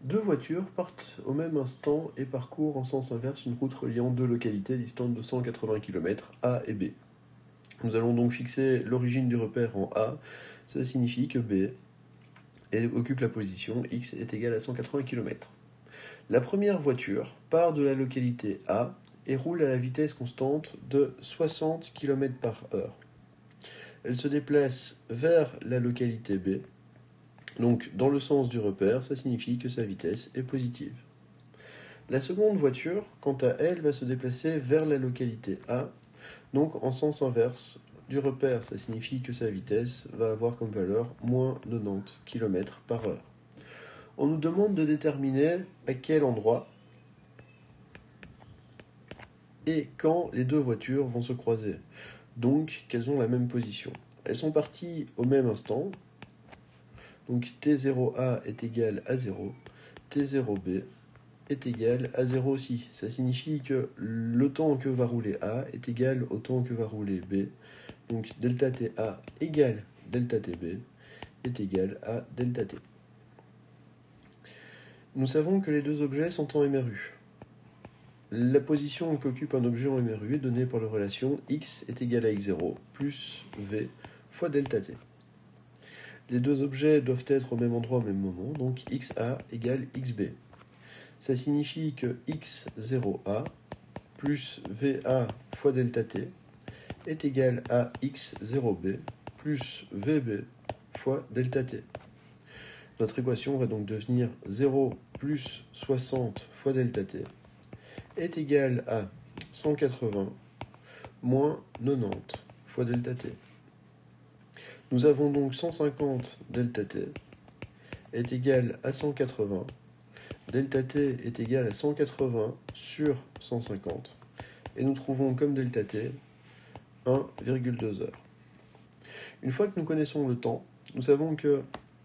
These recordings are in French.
Deux voitures partent au même instant et parcourent en sens inverse une route reliant deux localités distantes de 180 km, A et B. Nous allons donc fixer l'origine du repère en A. Ça signifie que B occupe la position X est égal à 180 km. La première voiture part de la localité A et roule à la vitesse constante de 60 km/h. Elle se déplace vers la localité B. Donc, dans le sens du repère, ça signifie que sa vitesse est positive. La seconde voiture, quant à elle, va se déplacer vers la localité A, donc en sens inverse du repère, ça signifie que sa vitesse va avoir comme valeur moins 90 km/h. On nous demande de déterminer à quel endroit et quand les deux voitures vont se croiser, donc qu'elles ont la même position. Elles sont parties au même instant, donc T0A est égal à 0, T0B est égal à 0 aussi. Ça signifie que le temps que va rouler A est égal au temps que va rouler B. Donc delta TA égale delta TB est égal à delta T. Nous savons que les deux objets sont en MRU. La position qu'occupe un objet en MRU est donnée par la relation x est égal à x0 plus v fois delta t. Les deux objets doivent être au même endroit au même moment, donc xa égale xb. Ça signifie que x0a plus va fois delta t est égal à x0b plus vb fois delta t. Notre équation va donc devenir 0 plus 60 fois delta t est égal à 180 moins 90 fois delta t. Nous avons donc 150 delta t est égal à 180. Delta t est égal à 180 sur 150. Et nous trouvons comme delta t 1,2 heures. Une fois que nous connaissons le temps, nous savons que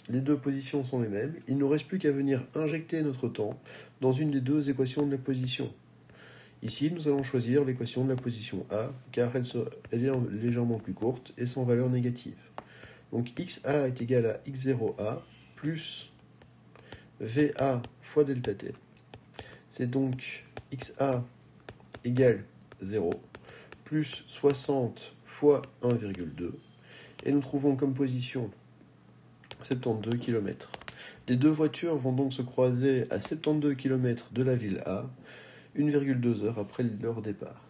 les deux positions sont les mêmes. Il ne nous reste plus qu'à venir injecter notre temps dans une des deux équations de la position. Ici, nous allons choisir l'équation de la position A, car elle est légèrement plus courte et sans valeur négative. Donc xa est égal à x0a plus va fois delta t. C'est donc xa égale 0 plus 60 fois 1,2. Et nous trouvons comme position 72 km. Les deux voitures vont donc se croiser à 72 km de la ville A, 1,2 heures après leur départ.